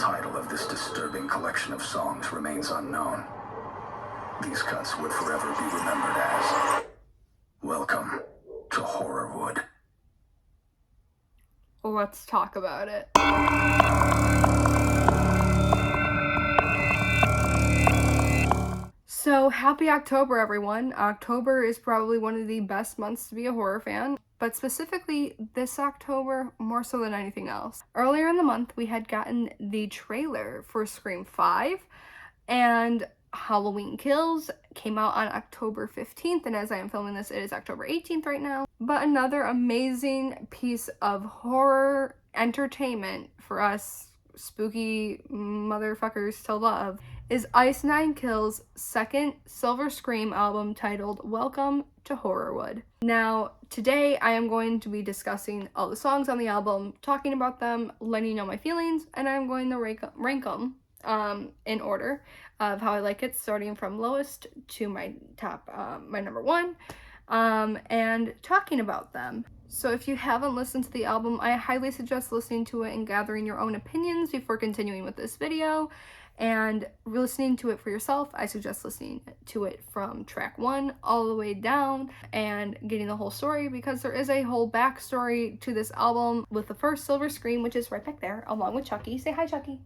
title of this disturbing collection of songs remains unknown. These cuts would forever be remembered as Welcome to Horrorwood. Let's talk about it. So happy October, everyone. October is probably one of the best months to be a horror fan, but specifically this October more so than anything else. Earlier in the month, we had gotten the trailer for Scream 5, and Halloween Kills came out on October 15th, and as I am filming this, it is October 18th right now. But another amazing piece of horror entertainment for us spooky motherfuckers to love is Ice Nine Kills' second Silver Scream album titled Welcome to Horrorwood. Now, today I am going to be discussing all the songs on the album, talking about them, letting you know my feelings, and I'm going to rank them in order of how I like it, starting from lowest to my top, my number one, and talking about them. So if you haven't listened to the album, I highly suggest listening to it and gathering your own opinions before continuing with this video. And listening to it for yourself, I suggest listening to it from track 1 all the way down and getting the whole story, because there is a whole backstory to this album with the first Silver Scream, which is right back there, along with Chucky. Say hi, Chucky.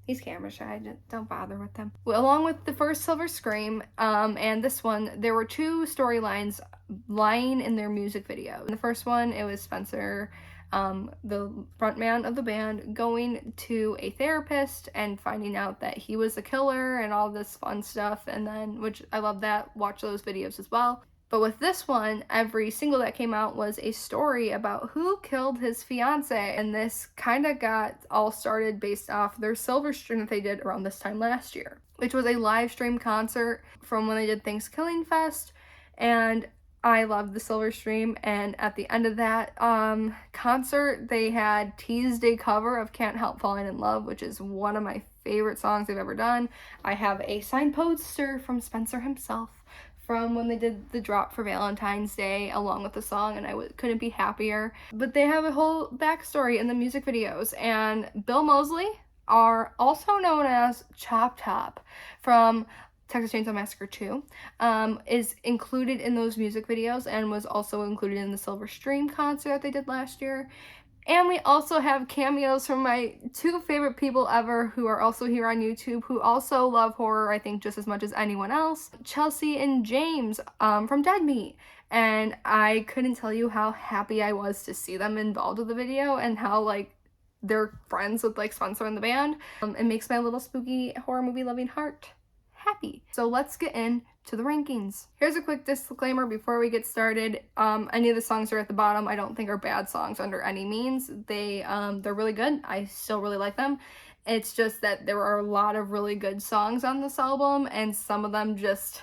He's camera shy, don't bother with him. Well, along with the first Silver Scream and this one, there were two storylines lying in their music video. In the first one, it was Spencer, the frontman of the band, going to a therapist and finding out that he was a killer and all this fun stuff, and then, which I love that, watch those videos as well. But with this one, every single that came out was a story about who killed his fiance, and this kind of got all started based off their Silver Stream that they did around this time last year, which was a live stream concert from when they did Thanksgiving Fest, and I loved the Silver Stream. And at the end of that concert, they had teased a cover of Can't Help Falling in Love, which is one of my favorite songs they've ever done. I have a signed poster from Spencer himself from when they did the drop for Valentine's Day along with the song, and I couldn't be happier. But they have a whole backstory in the music videos, and Bill Moseley, are also known as Chop Top from Texas Chainsaw Massacre 2, is included in those music videos and was also included in the Silver Stream concert that they did last year. And we also have cameos from my two favorite people ever who are also here on YouTube, who also love horror, I think, just as much as anyone else. Chelsea and James from Dead Meat. And I couldn't tell you how happy I was to see them involved with the video and how, like, they're friends with, like, Spencer and the band. It makes my little spooky horror movie loving heart happy. So let's get into the rankings. Here's a quick disclaimer before we get started. Any of the songs that are at the bottom I don't think are bad songs under any means. They're really good. I still really like them. It's just that there are a lot of really good songs on this album, and some of them just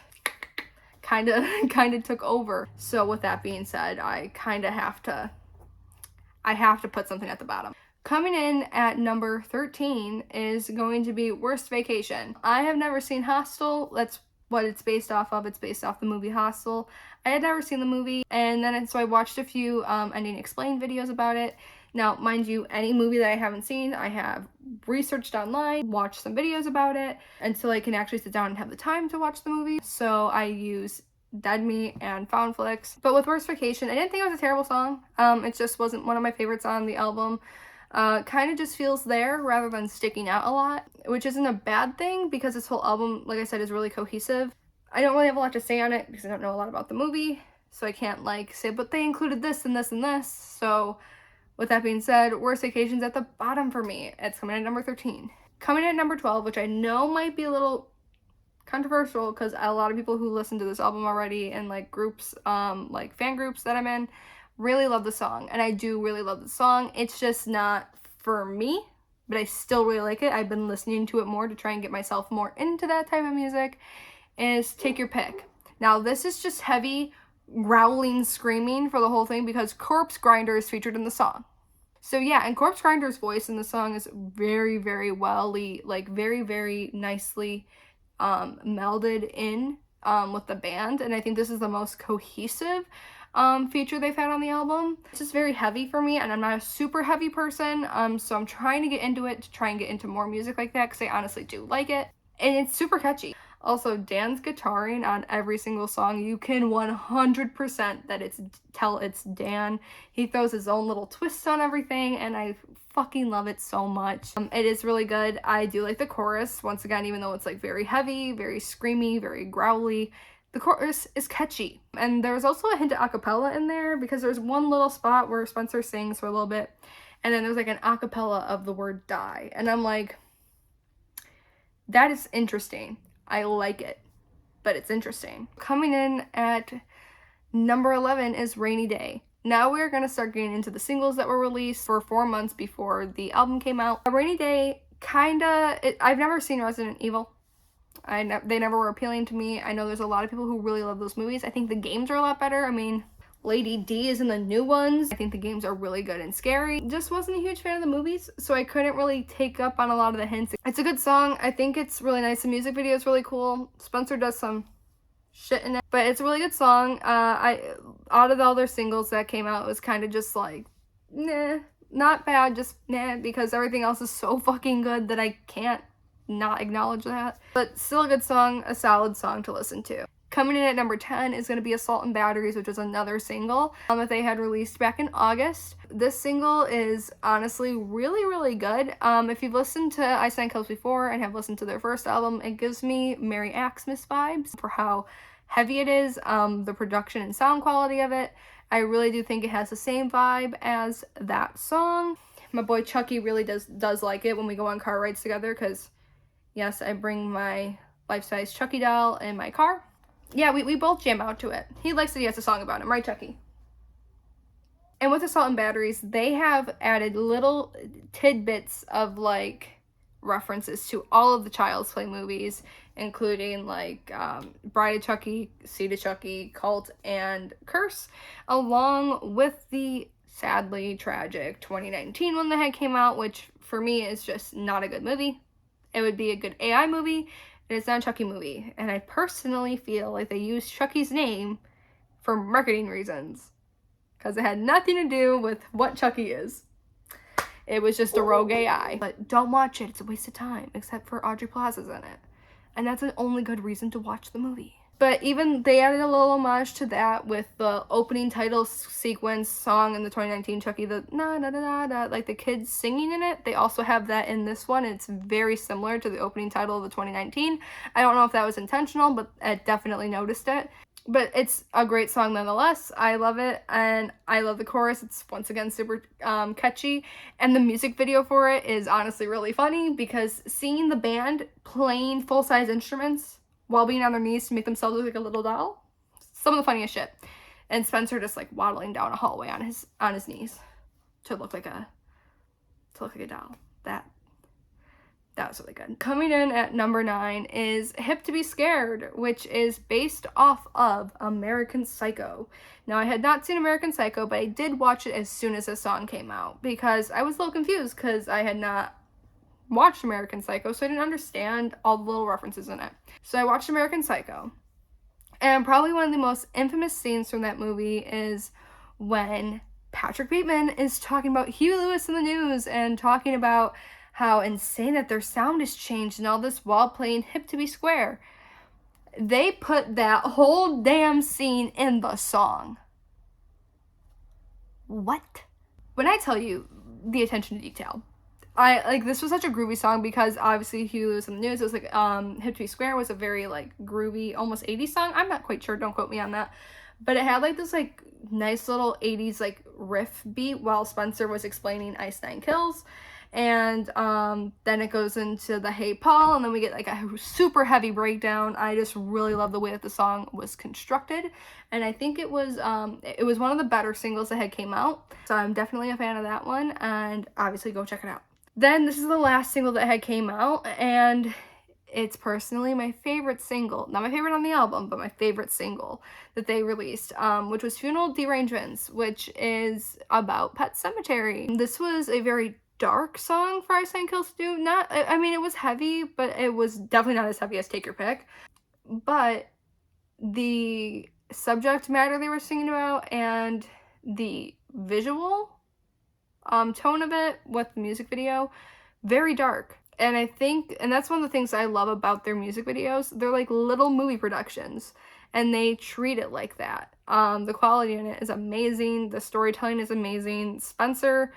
kind of took over. So with that being said, I have to put something at the bottom. Coming in at number 13 is going to be Worst Vacation. I have never seen Hostel. That's what it's based off of. It's based off the movie Hostel. I had never seen the movie, and then so I watched a few ending explain videos about it. Now, mind you, any movie that I haven't seen, I have researched online, watched some videos about it, until I can actually sit down and have the time to watch the movie. So I use Dead Meat and Found Flicks. But with Worst Vacation, I didn't think it was a terrible song. It just wasn't one of my favorites on the album. Kind of just feels there rather than sticking out a lot, which isn't a bad thing because this whole album, like I said, is really cohesive. I don't really have a lot to say on it because I don't know a lot about the movie, so I can't like say, but they included this and this and this. So with that being said, Worst Vacation's at the bottom for me. It's coming in at number 13. Coming in at number 12, which I know might be a little controversial because a lot of people who listen to this album already and like groups, like fan groups that I'm in, really love the song, and I do really love the song. It's just not for me, but I still really like it. I've been listening to it more to try and get myself more into that type of music. Is Take Your Pick. Now, this is just heavy, growling, screaming for the whole thing because Corpse Grinder is featured in the song. So yeah, and Corpse Grinder's voice in the song is very, very very, very nicely melded in with the band, and I think this is the most cohesive feature they've had on the album. It's just very heavy for me, and I'm not a super heavy person, so I'm trying to get into it to try and get into more music like that, because I honestly do like it, and it's super catchy. Also, Dan's guitaring on every single song, you can 100% tell it's Dan. He throws his own little twists on everything, and I fucking love it so much. It is really good. I do like the chorus, once again, even though it's like very heavy, very screamy, very growly. The chorus is catchy. And there's also a hint of acapella in there, because there's one little spot where Spencer sings for a little bit, and then there's like an acapella of the word die. And I'm like, that is interesting. I like it, but it's interesting. Coming in at number 11 is Rainy Day. Now we're going to start getting into the singles that were released for 4 months before the album came out. Rainy Day, I've never seen Resident Evil. They never were appealing to me. I know there's a lot of people who really love those movies. I think the games are a lot better. I mean, Lady D is in the new ones. I think the games are really good and scary. Just wasn't a huge fan of the movies, so I couldn't really take up on a lot of the hints. It's a good song. I think it's really nice. The music video is really cool. Spencer does some shit in it, but it's a really good song. Out of all their singles that came out, it was kind of just like, nah, not bad, just nah, because everything else is so fucking good that I can't not acknowledge that. But still a good song, a solid song to listen to. Coming in at number 10 is going to be Assault and Batteries, which was another single that they had released back in August. This single is honestly really, really good. If you've listened to Ice Nine Kills before and have listened to their first album, it gives me Mary Axmas vibes for how heavy it is, the production and sound quality of it. I really do think it has the same vibe as that song. My boy Chucky really does like it when we go on car rides together, because yes, I bring my life-size Chucky doll in my car. Yeah, we both jam out to it. He likes that he has a song about him, right, Chucky? And with Assault and Batteries, they have added little tidbits of, like, references to all of the Child's Play movies, including, like, Bride of Chucky, Seed of Chucky, Cult, and Curse, along with the sadly tragic 2019 one that had came out, which, for me, is just not a good movie. It would be a good AI movie, and it's not a Chucky movie. And I personally feel like they used Chucky's name for marketing reasons, because it had nothing to do with what Chucky is. It was just a rogue AI. But don't watch it. It's a waste of time, except for Aubrey Plaza's in it. And that's the only good reason to watch the movie. But even they added a little homage to that with the opening title sequence song in the 2019 Chucky, the na-na-na-na-na, like the kids singing in it. They also have that in this one. It's very similar to the opening title of the 2019. I don't know if that was intentional, but I definitely noticed it. But it's a great song nonetheless. I love it, and I love the chorus. It's, once again, super catchy. And the music video for it is honestly really funny, because seeing the band playing full-size instruments while being on their knees to make themselves look like a little doll, some of the funniest shit. And Spencer just like waddling down a hallway on his knees to look like a doll. That was really good. Coming in at number 9 is Hip to Be Scared, which is based off of American Psycho. Now, I had not seen American Psycho, but I did watch it as soon as the song came out, because I was a little confused because I had not watched American Psycho, so I didn't understand all the little references in it. So I watched American Psycho, and probably one of the most infamous scenes from that movie is when Patrick Bateman is talking about Huey Lewis in the news and talking about how insane that their sound has changed and all this while playing Hip to Be Square. They put that whole damn scene in the song. What? When I tell you the attention to detail, this was such a groovy song, because obviously Huey Lewis in the news, it was like, Hip to Be Square was a very, like, groovy, almost 80s song. I'm not quite sure, don't quote me on that. But it had, like, this, like, nice little 80s, like, riff beat while Spencer was explaining Ice Nine Kills. And then it goes into the Hey Paul, and then we get like a super heavy breakdown. I just really love the way that the song was constructed, and I think it was one of the better singles that had came out, so I'm definitely a fan of that one, and obviously go check it out. Then this is the last single that had came out, and it's personally my favorite single, not my favorite on the album, but my favorite single that they released, which was Funeral Derangements, which is about Pet Sematary. This was a very dark song for Ice Nine Kills to do. I mean, it was heavy, but it was definitely not as heavy as Take Your Pick. But the subject matter they were singing about and the visual tone of it with the music video, very dark. And I think, and that's one of the things I love about their music videos, they're like little movie productions, and they treat it like that. The quality in it is amazing, the storytelling is amazing. Spencer,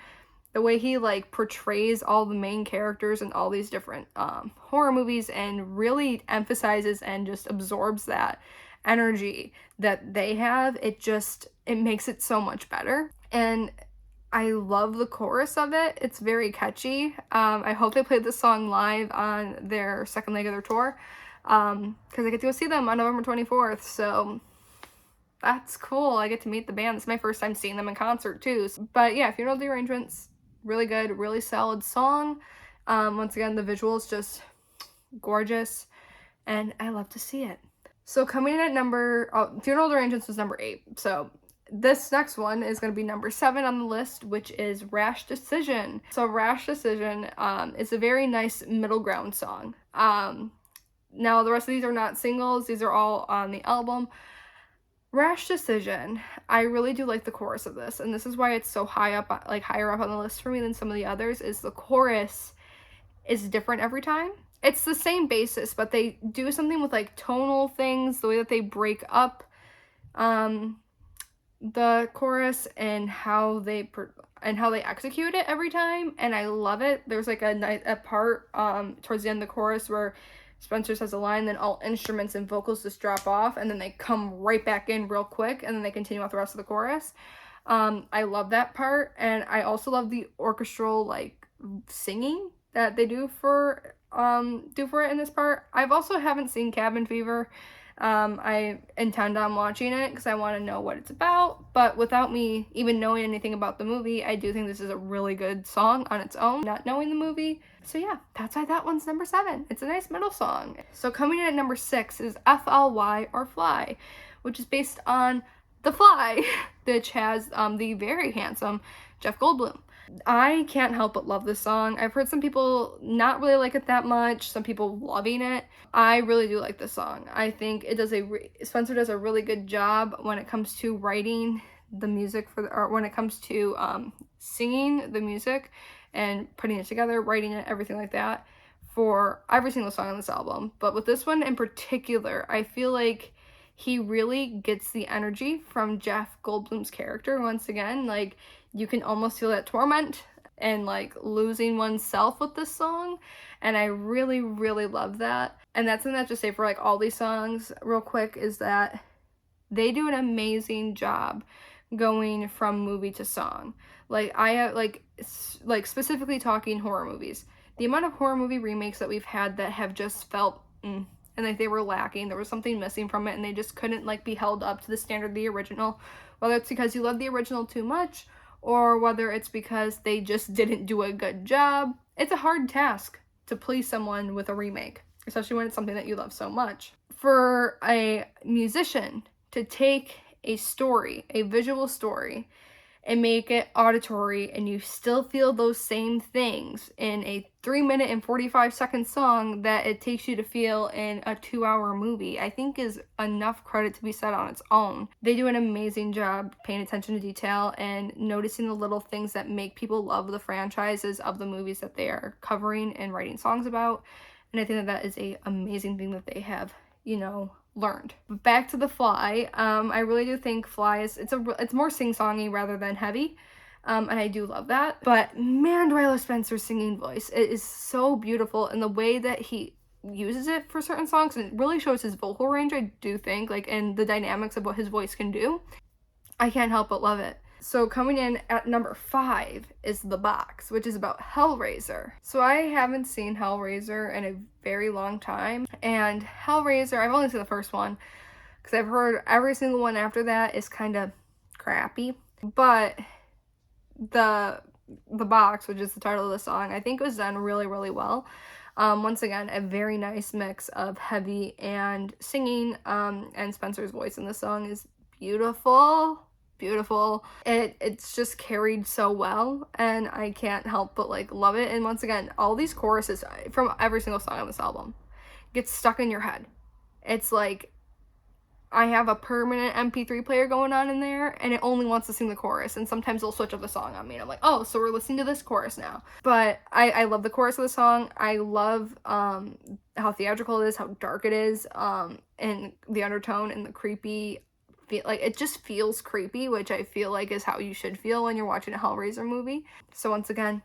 the way he like portrays all the main characters in all these different horror movies and really emphasizes and just absorbs that energy that they have, it makes it so much better. And I love the chorus of it. It's very catchy. I hope they played this song live on their second leg of their tour, because I get to go see them on November 24th, so that's cool. I get to meet the band. It's my first time seeing them in concert too. But yeah, Funeral Derangements, really good, really solid song. Once again, the visuals just gorgeous, and I love to see it. So coming in at Funeral Derangements was number 8. So this next one is going to be number 7 on the list, which is Rash Decision. So Rash Decision is a very nice middle ground song. Now the rest of these are not singles. These are all on the album. Rash Decision, I really do like the chorus of this, and this is why it's so higher up on the list for me than some of the others, is the chorus is different every time. It's the same basis, but they do something with like tonal things, the way that they break up the chorus and how they execute it every time, and I love it. There's like a part towards the end of the chorus where Spencer says a line, then all instruments and vocals just drop off, and then they come right back in real quick, and then they continue with the rest of the chorus. I love that part, and I also love the orchestral like singing that they do for it in this part. I've also haven't seen Cabin Fever. I intend on watching it because I want to know what it's about, but without me even knowing anything about the movie, I do think this is a really good song on its own, not knowing the movie. So yeah, that's why that one's number 7. It's a nice middle song. So coming in at number 6 is FLY or Fly, which is based on The Fly, which has the very handsome Jeff Goldblum. I can't help but love this song. I've heard some people not really like it that much, some people loving it. I really do like this song. I think it does Spencer does a really good job when it comes to writing the music or when it comes to singing the music and putting it together, writing it, everything like that, for every single song on this album. But with this one in particular, I feel like he really gets the energy from Jeff Goldblum's character once again. Like, you can almost feel that torment and like losing oneself with this song, and I really, really love that. And that's something I have to say for like all these songs real quick, is that they do an amazing job going from movie to song. Like, I have like specifically talking horror movies, the amount of horror movie remakes that we've had that have just felt and like they were lacking, there was something missing from it, and they just couldn't like be held up to the standard of the original, whether it's because you love the original too much or whether it's because they just didn't do a good job. It's a hard task to please someone with a remake, especially when it's something that you love so much. For a musician to take a story, a visual story, and make it auditory, and you still feel those same things in a 3-minute and 45-second song that it takes you to feel in a 2-hour movie, I think is enough credit to be said on its own. They do an amazing job paying attention to detail and noticing the little things that make people love the franchises of the movies that they are covering and writing songs about, and I think that is an amazing thing that they have, learned. But back to The Fly, I really do think Fly it's more sing-songy rather than heavy, and I do love that. But man, do I love Spencer's singing voice. It is so beautiful, and the way that he uses it for certain songs, and it really shows his vocal range, I do think, like, and the dynamics of what his voice can do. I can't help but love it. So coming in at number 5 is The Box, which is about Hellraiser. So I haven't seen Hellraiser in a very long time, and Hellraiser, I've only seen the first one, because I've heard every single one after that is kind of crappy. But the Box, which is the title of the song, I think was done really, really well. Once again, a very nice mix of heavy and singing, and Spencer's voice in the song is beautiful. It's just carried so well, and I can't help but like love it. And once again, all these choruses from every single song on this album gets stuck in your head. It's like I have a permanent MP3 player going on in there, and it only wants to sing the chorus, and sometimes it'll switch up the song on me, and I'm like, oh, so we're listening to this chorus now. But I love the chorus of the song. I love how theatrical it is, how dark it is, and the undertone and the creepy, like, it just feels creepy, which I feel like is how you should feel when you're watching a Hellraiser movie. So once again,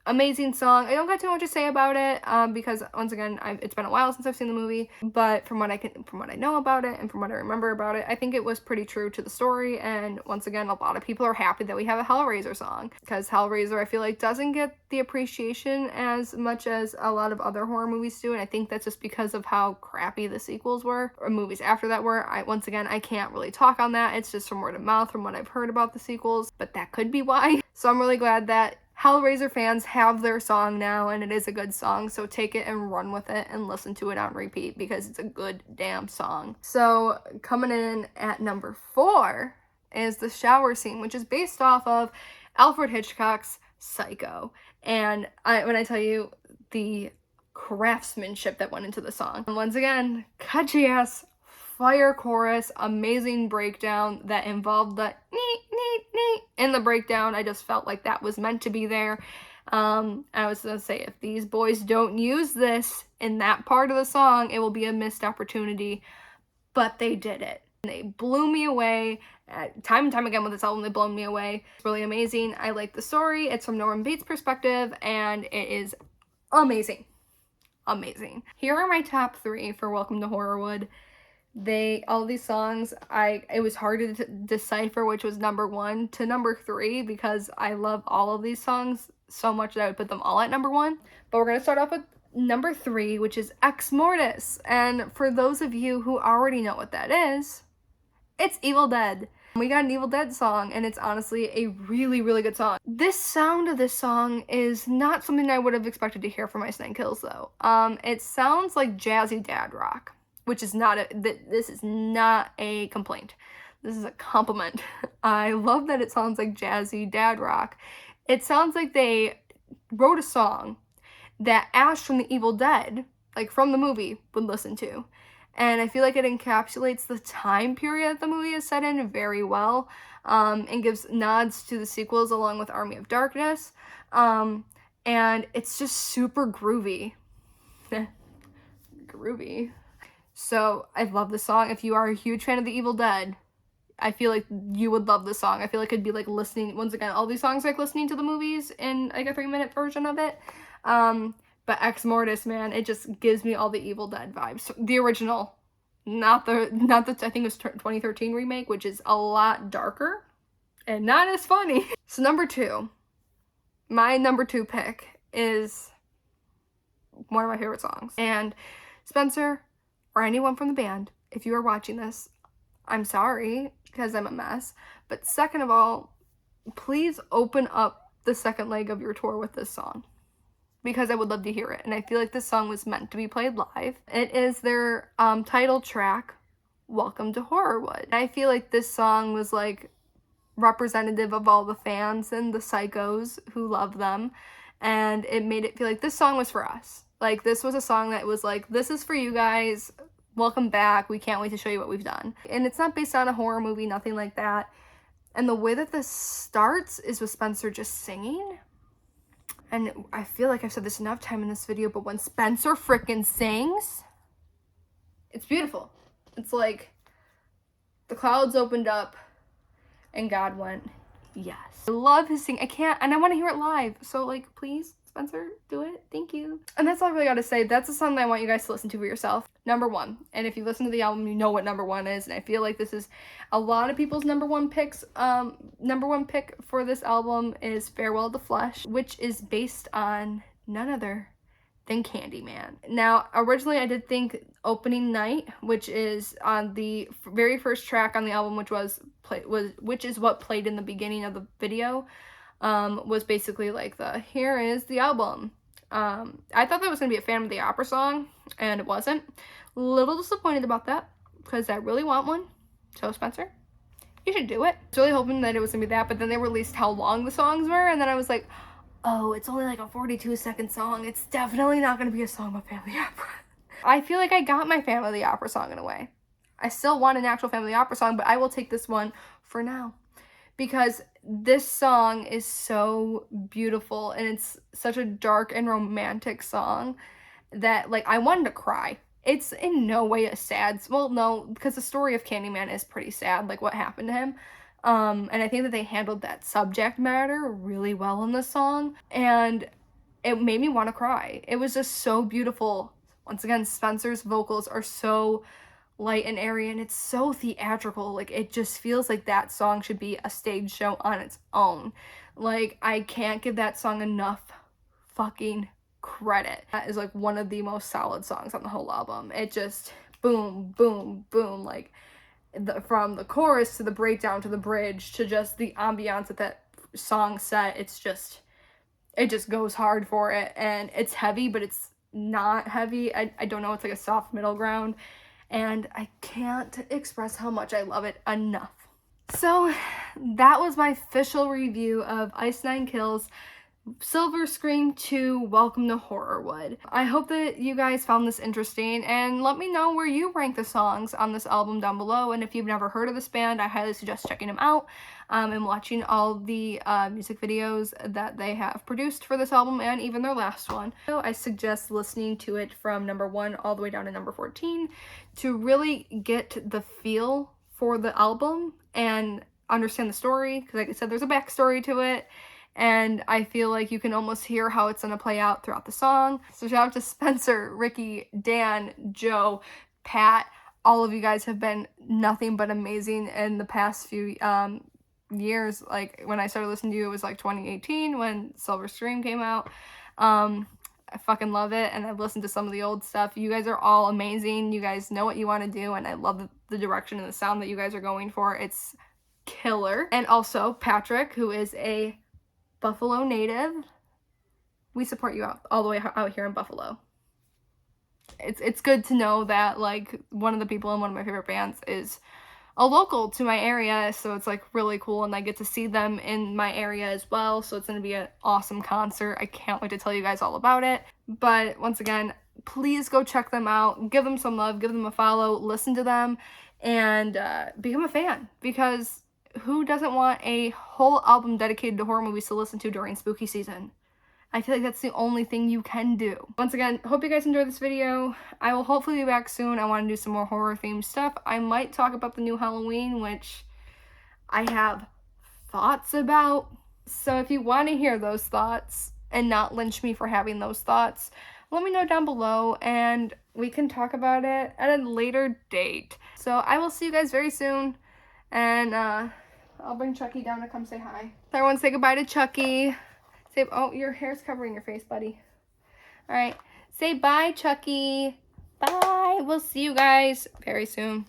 amazing song. I don't got too much to say about it because once again, it's been a while since I've seen the movie, but from what I know about it and from what I remember about it, I think it was pretty true to the story. And once again, a lot of people are happy that we have a Hellraiser song, because Hellraiser, I feel like, doesn't get the appreciation as much as a lot of other horror movies do, and I think that's just because of how crappy the sequels were, or movies after that were. Once again, I can't really talk on that. It's just from word of mouth, from what I've heard about the sequels, but that could be why. So I'm really glad that Hellraiser fans have their song now, and it is a good song, so take it and run with it and listen to it on repeat, because it's a good damn song. So coming in at number 4 is the shower scene, which is based off of Alfred Hitchcock's Psycho. And when I tell you the craftsmanship that went into the song, and once again, catchy ass fire chorus, amazing breakdown that involved the in the breakdown. I just felt like that was meant to be there. I was gonna say, if these boys don't use this in that part of the song, it will be a missed opportunity, but they did it. They blew me away. Time and time again with this album, they blown me away. It's really amazing. I like the story. It's from Norman Bates' perspective, and it is amazing. Amazing. Here are my top 3 for Welcome to Horrorwood. All these songs, it was hard to decipher which was number 1 to number 3, because I love all of these songs so much that I would put them all at number 1. But we're going to start off with number 3, which is Ex Mortis. And for those of you who already know what that is, it's Evil Dead. We got an Evil Dead song, and it's honestly a really, really good song. This sound of this song is not something I would have expected to hear from Ice Nine Kills, though. It sounds like jazzy dad rock, which is this is not a complaint. This is a compliment. I love that it sounds like jazzy dad rock. It sounds like they wrote a song that Ash from the Evil Dead, like from the movie, would listen to. And I feel like it encapsulates the time period that the movie is set in very well, and gives nods to the sequels along with Army of Darkness. And it's just super groovy. Groovy. So I love the song. If you are a huge fan of the Evil Dead, I feel like you would love this song. I feel like it'd be like listening, once again, all these songs like listening to the movies in like a 3-minute version of it. But Ex Mortis, man, it just gives me all the Evil Dead vibes. The original, not the I think it was 2013 remake, which is a lot darker and not as funny. So my number 2 pick is one of my favorite songs. And Spencer, or anyone from the band, if you are watching this, I'm sorry, because I'm a mess. But second of all, please open up the second leg of your tour with this song, because I would love to hear it. And I feel like this song was meant to be played live. It is their title track, Welcome to Horrorwood. I feel like this song was like representative of all the fans and the psychos who love them. And it made it feel like this song was for us. Like, this was a song that was like, this is for you guys. Welcome back. We can't wait to show you what we've done. And it's not based on a horror movie, nothing like that. And the way that this starts is with Spencer just singing. And I feel like I've said this enough time in this video, but when Spencer frickin' sings, it's beautiful. It's like the clouds opened up and God went, yes. I love his singing. I can't, and I want to hear it live. So, like, please, Spencer, do it. Thank you. And that's all I really got to say. That's a song that I want you guys to listen to for yourself. Number 1. And if you listen to the album, you know what number 1 is. And I feel like this is a lot of people's number 1 picks. Number 1 pick for this album is Farewell to Flesh, which is based on none other than Candyman. Now, originally I did think Opening Night, which is on the very first track on the album, which is what played in the beginning of the video, was basically like here is the album. I thought that was going to be a Phantom of the Opera song, and it wasn't. A little disappointed about that, because I really want one. So, Spencer, you should do it. I was really hoping that it was going to be that, but then they released how long the songs were, and then I was like, oh, it's only like a 42-second song. It's definitely not going to be a song by Phantom of the Opera. I feel like I got my Phantom of the Opera song in a way. I still want an actual family opera song, but I will take this one for now. Because this song is so beautiful, and it's such a dark and romantic song that, like, I wanted to cry. It's in no way a sad, well, no, because the story of Candyman is pretty sad, like what happened to him. And I think that they handled that subject matter really well in the song, and it made me want to cry. It was just so beautiful. Once again, Spencer's vocals are so light and airy, and it's so theatrical. Like, it just feels like that song should be a stage show on its own. Like, I can't give that song enough fucking credit. That is like one of the most solid songs on the whole album. It just boom, boom, boom, like from the chorus to the breakdown to the bridge to just the ambiance that song set. It just goes hard for it, and it's heavy, but it's not heavy. I don't know, it's like a soft middle ground, and I can't express how much I love it enough. So that was my official review of Ice Nine Kills Silver Scream 2 Welcome to Horrorwood. I hope that you guys found this interesting, and let me know where you rank the songs on this album down below. And if you've never heard of this band, I highly suggest checking them out and watching all the music videos that they have produced for this album and even their last one. So I suggest listening to it from number 1 all the way down to number 14 to really get the feel for the album and understand the story, because like I said, there's a backstory to it. And I feel like you can almost hear how it's going to play out throughout the song. So shout out to Spencer, Ricky, Dan, Joe, Pat. All of you guys have been nothing but amazing in the past few years. Like, when I started listening to you, it was like 2018 when Silver Scream came out. I fucking love it, and I've listened to some of the old stuff. You guys are all amazing. You guys know what you want to do, and I love the direction and the sound that you guys are going for. It's killer. And also Patrick, who is a Buffalo native. We support you all the way out here in Buffalo. It's good to know that, like, one of the people in one of my favorite bands is a local to my area, so it's like really cool, and I get to see them in my area as well, so it's going to be an awesome concert. I can't wait to tell you guys all about it. But once again, please go check them out, give them some love, give them a follow, listen to them, and become a fan, because who doesn't want a whole album dedicated to horror movies to listen to during spooky season? I feel like that's the only thing you can do. Once again, hope you guys enjoyed this video. I will hopefully be back soon. I want to do some more horror themed stuff. I might talk about the new Halloween, which I have thoughts about. So if you want to hear those thoughts and not lynch me for having those thoughts, let me know down below and we can talk about it at a later date. So I will see you guys very soon, and I'll bring Chucky down to come say hi. Everyone say goodbye to Chucky. Say, oh, your hair's covering your face, buddy. All right. Say bye, Chucky. Bye. We'll see you guys very soon.